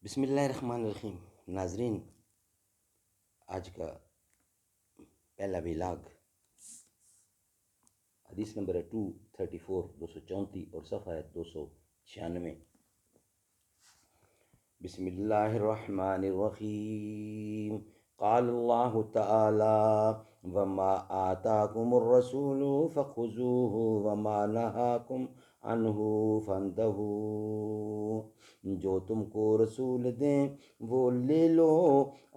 بسم اللہ الرحمن الرحیم۔ ناظرین، آج کا پہلا ویلاگ حدیث نمبر ہے 234 234 اور صفحہ ہے 296۔ بسم اللہ الرحمن الرحیم۔ قال اللہ تعالی وما آتاکم الرسول فخذوہ وما نہاکم عنہ فانتہوا، جو تم کو رسول دیں وہ لے لو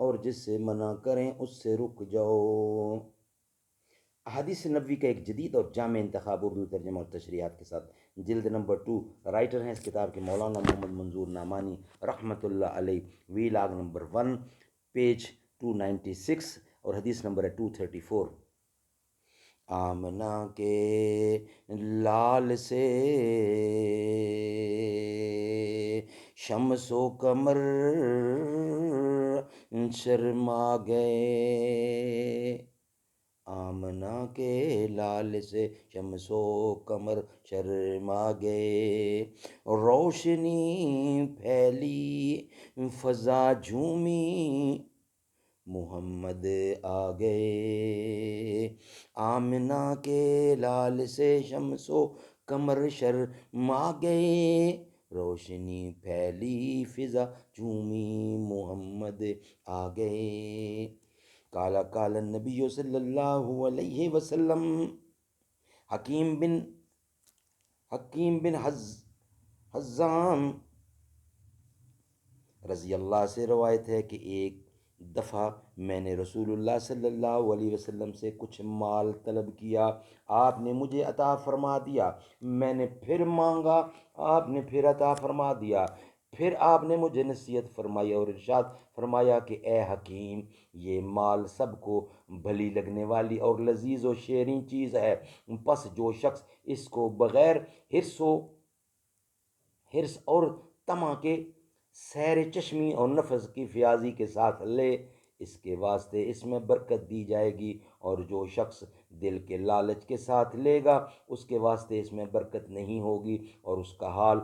اور جس سے منع کریں اس سے رک جاؤ۔ احادیث نبوی کا ایک جدید اور جامع انتخاب اردو ترجمہ اور تشریحات کے ساتھ، جلد نمبر 2، رائٹر ہیں اس کتاب کے مولانا محمد منظور نعمانی رحمۃ اللہ علیہ، ویلاگ نمبر 1، پیج 296 اور حدیث نمبر ہے 234۔ آمنہ کے لال سے شمس و قمر شرما گئے، آمنہ کے لال سے شمس و قمر شرما گئے، روشنی پھیلی فضا جھومی، محمد آ گئے۔ آمنہ کے لال سے شمس و قمر شرما گئے، روشنی پھیلی فضا جھومی، محمد آ گئے۔ کالا کالا نبی صلی اللہ علیہ وسلم۔ حکیم بن حزام رضی اللہ سے روایت ہے کہ ایک دفعہ میں نے رسول اللہ صلی اللہ علیہ وسلم سے کچھ مال طلب کیا، آپ نے مجھے عطا فرما دیا، میں نے پھر مانگا، آپ نے پھر عطا فرما دیا، پھر آپ نے مجھے نصیحت فرمائی اور ارشاد فرمایا کہ اے حکیم، یہ مال سب کو بھلی لگنے والی اور لذیذ و شیریں چیز ہے، پس جو شخص اس کو بغیر حرص اور طمع کے سیر چشمی اور نفس کی فیاضی کے ساتھ لے، اس کے واسطے اس میں برکت دی جائے گی، اور جو شخص دل کے لالچ کے ساتھ لے گا اس کے واسطے اس میں برکت نہیں ہوگی، اور اس کا حال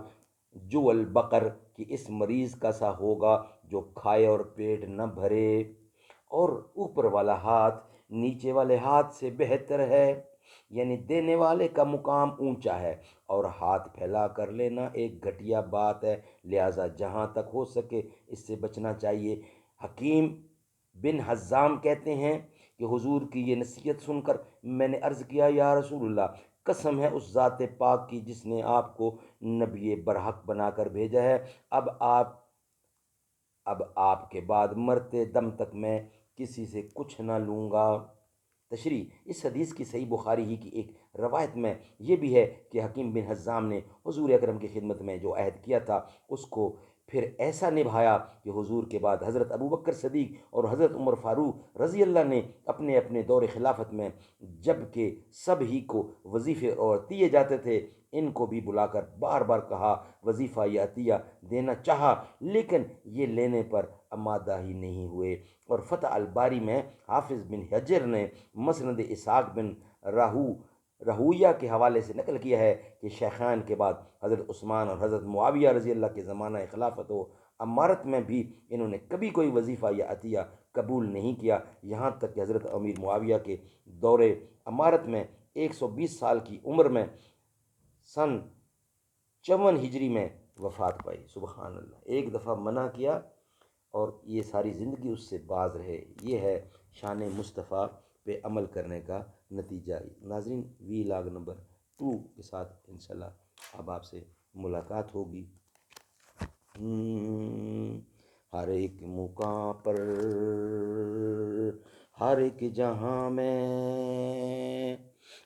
جو البقر کی اس مریض کا سا ہوگا جو کھائے اور پیٹ نہ بھرے، اور اوپر والا ہاتھ نیچے والے ہاتھ سے بہتر ہے، یعنی دینے والے کا مقام اونچا ہے، اور ہاتھ پھیلا کر لینا ایک گھٹیا بات ہے، لہٰذا جہاں تک ہو سکے اس سے بچنا چاہیے۔ حکیم بن حزام کہتے ہیں کہ حضور کی یہ نصیحت سن کر میں نے عرض کیا، یا رسول اللہ، قسم ہے اس ذات پاک کی جس نے آپ کو نبی برحق بنا کر بھیجا ہے، اب آپ کے بعد مرتے دم تک میں کسی سے کچھ نہ لوں گا۔ تشریح: اس حدیث کی صحیح بخاری ہی کی ایک روایت میں یہ بھی ہے کہ حکیم بن حزام نے حضور اکرم کی خدمت میں جو عہد کیا تھا اس کو پھر ایسا نبھایا کہ حضور کے بعد حضرت ابوبکر صدیق اور حضرت عمر فاروق رضی اللہ نے اپنے اپنے دور خلافت میں، جب کہ سب ہی کو وظیفے اور عطیے جاتے تھے، ان کو بھی بلا کر بار بار کہا، وظیفہ یا عطیہ دینا چاہا، لیکن یہ لینے پر آمادہ ہی نہیں ہوئے۔ اور فتح الباری میں حافظ بن حجر نے مسند اسحاق بن راہویہ کے حوالے سے نقل کیا ہے کہ شیخان کے بعد حضرت عثمان اور حضرت معاویہ رضی اللہ کے زمانہ خلافت و امارت میں بھی انہوں نے کبھی کوئی وظیفہ یا عطیہ قبول نہیں کیا، یہاں تک کہ حضرت امیر معاویہ کے دور امارت میں 120 سال کی عمر میں سن 54 ہجری میں وفات پائی۔ سبحان اللہ! ایک دفعہ منع کیا اور یہ ساری زندگی اس سے باز رہے، یہ ہے شان مصطفیٰ پہ عمل کرنے کا نتیجہ۔ ناظرین، وی لاگ نمبر 2 کے ساتھ انشاءاللہ اب آپ سے ملاقات ہوگی۔ ہر ایک مقام پر، ہر ایک جہاں میں،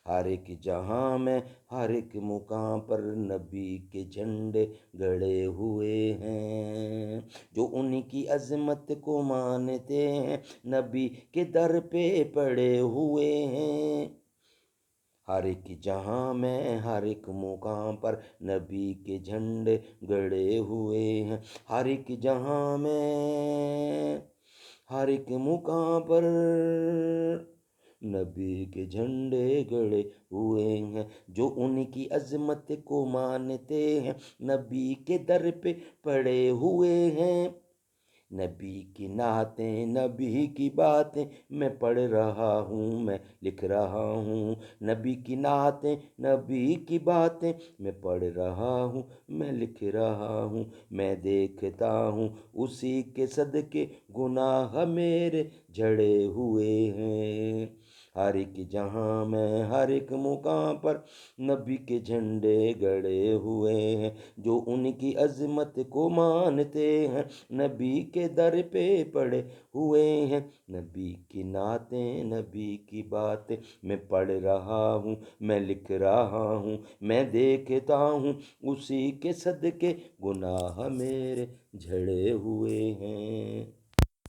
ہر ایک جہاں میں، ہر ایک مقام پر نبی کے جھنڈے گڑے ہوئے ہیں، جو ان کی عظمت کو مانتے ہیں نبی کے در پہ پڑے ہوئے ہیں۔ ہر ایک جہاں میں، ہر ایک مقام پر نبی کے جھنڈے گڑے ہوئے ہیں، ہر ایک جہاں میں، ہر ایک مقام پر نبی کے جھنڈے گڑے ہوئے ہیں، جو ان کی عظمت کو مانتے ہیں نبی کے در پہ پڑے ہوئے ہیں۔ نبی کی نعتیں نبی کی باتیں میں پڑھ رہا ہوں میں لکھ رہا ہوں، نبی کی نعتیں نبی کی باتیں میں پڑھ رہا ہوں میں لکھ رہا ہوں، میں دیکھتا ہوں اسی کے صدقے گناہ میرے جھڑے ہوئے ہیں، ہر ایک جہاں میں ہر ایک مقام پر نبی کے جھنڈے گڑے ہوئے ہیں، جو ان کی عظمت کو مانتے ہیں نبی کے در پہ پڑے ہوئے ہیں، نبی کی نعتیں نبی کی باتیں میں پڑھ رہا ہوں میں لکھ رہا ہوں، میں دیکھتا ہوں اسی کے صدقے گناہ میرے جھڑے ہوئے ہیں۔